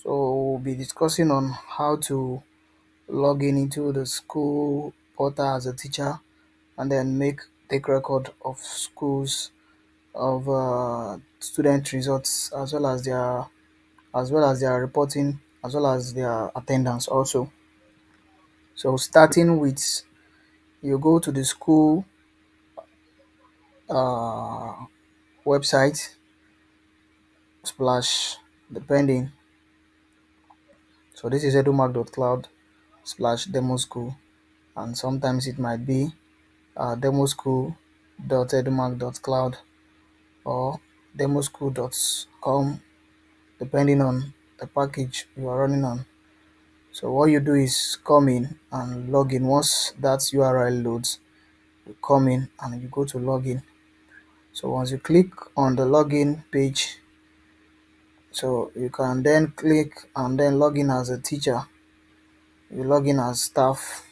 So we'll be discussing on how to log in into the school portal as a teacher and then take record of schools of student results as well as their reporting as well as their attendance also. So starting with you go to the school uh, website splash depending. So this is edumac.cloud slash demo school, and sometimes it might be demoschool.edumac.cloud or demoschool.com depending on the package you are running on. So what you do is come in and log in. Once that URL loads, you come in and you go to login. So once you click on the login page, so you can then click and then log in as a teacher. You log in as staff.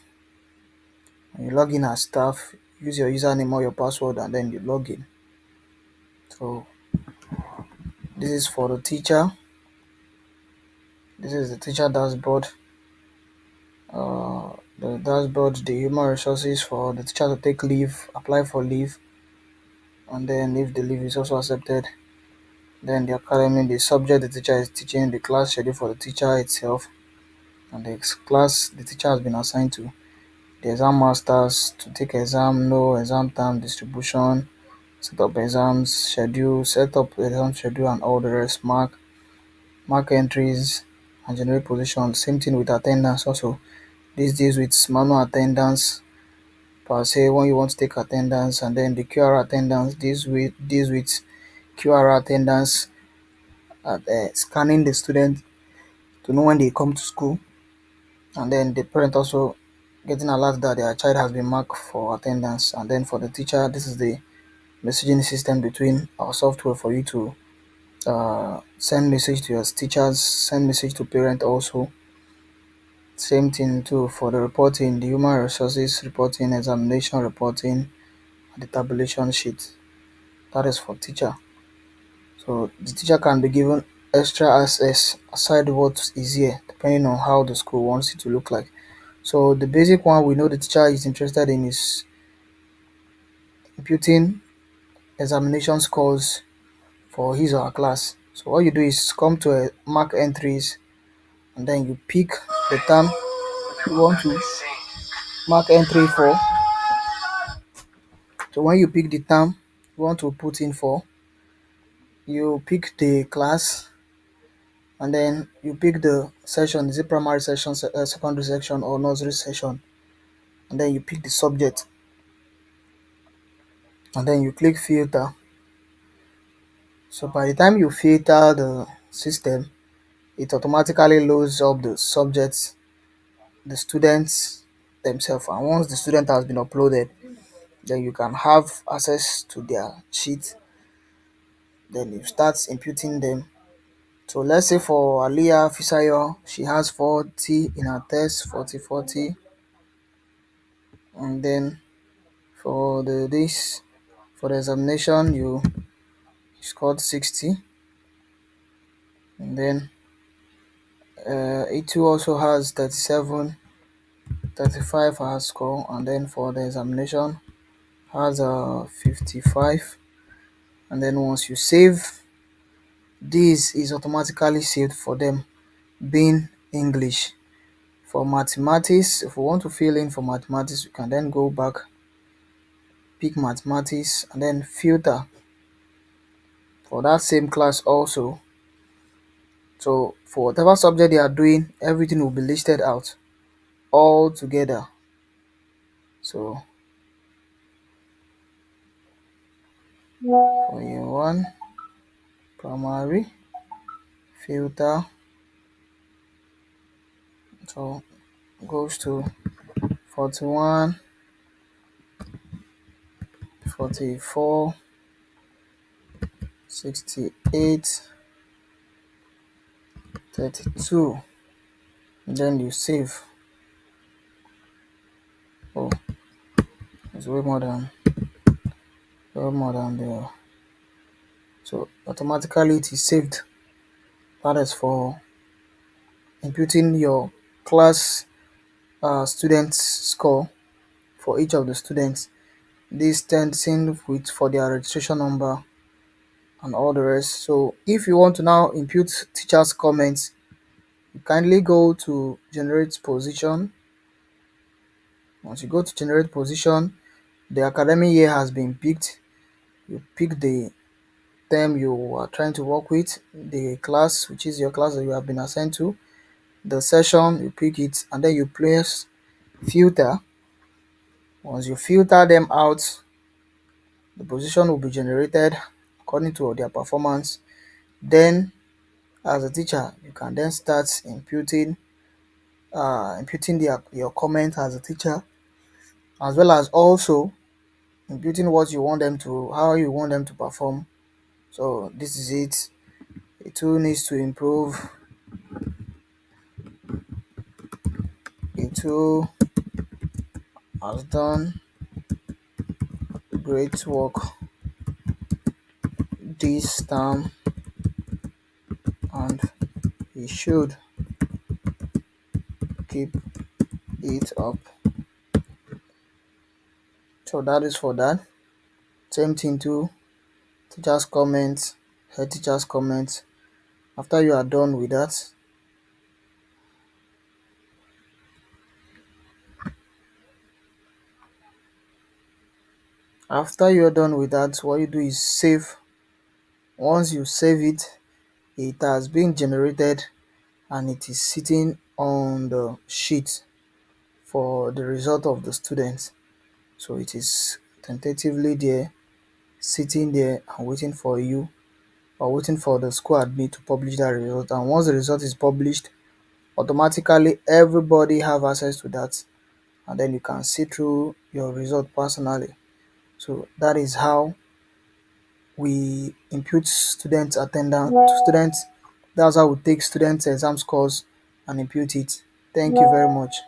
When you log in as staff, use your username or your password and then you log in. So this is for the teacher. This is the teacher dashboard. The dashboard, the human resources for the teacher to take leave, apply for leave, and then if the leave is also accepted, then the academy, the subject the teacher is teaching, the class schedule for the teacher itself, and the class the teacher has been assigned to, the exam masters to take exam, no exam time distribution, set up exams schedule, set up exam schedule and all the rest, mark entries and generate position. Same thing with attendance also. This deals with manual attendance per se when you want to take attendance, and then the QR attendance deals with QR attendance at scanning the student to know when they come to school, and then the parent also getting alert that their child has been marked for attendance. And then for the teacher, this is the messaging system between our software for you to send message to your teachers, send message to parent also. Same thing too for the reporting, the human resources reporting, examination reporting, and the tabulation sheet. That is for teacher. So the teacher can be given extra access aside what is here, depending on how the school wants it to look like. So the basic one we know the teacher is interested in is imputing examination scores for his or her class. So what you do is come to mark entries and then you pick the term you want to mark entry for. So when you pick the term you want to put in for, you pick the class and then you pick the session, is it primary section, secondary section or nursery section, and then you pick the subject and then you click filter. So by the time you filter the system, it automatically loads up the subjects, the students themselves, and once the student has been uploaded, then you can have access to their sheet. Then you start imputing them. So let's say for Aliyah Fisayo, she has 40 in her test, 40, and then for for the examination you scored 60, and then E2 also has 37, 35 her score, and then for the examination has 55. And then once you save, this is automatically saved for them being English. For mathematics, if we want to fill in for mathematics, we can then go back, pick mathematics, and then filter for that same class also. So for whatever subject they are doing, everything will be listed out all together. So for year one, primary, filter, so goes to 41, 44, 68, 32. And then you save. Oh, it's way more than there. So automatically it is saved. That is for imputing your class students score for each of the students. This stands in with for their registration number and all the rest. So if you want to now impute teachers' comments, you kindly go to generate position. Once you go to generate position, the academic year has been picked. You pick the term you are trying to work with, the class, which is your class that you have been assigned to, the session, you pick it, and then you place filter. Once you filter them out, the position will be generated according to their performance. Then, as a teacher, you can then start imputing your comment as a teacher, as well as also imputing what you want them to, how you want them to perform. So this is it. The tool needs to improve. The tool has done great work this term, and we should keep it up. So that is for that. Same thing too. Teachers comments, head teachers comments. After you are done with that, what you do is save. Once you save it, it has been generated and it is sitting on the sheet for the result of the students. So it is tentatively there, sitting there and waiting for you, or waiting for the school admin to publish that result. And once the result is published, automatically everybody have access to that, and then you can see through your result personally. So that is how we impute students attendance to students. That's how we take students exam scores and impute it. Thank you very much.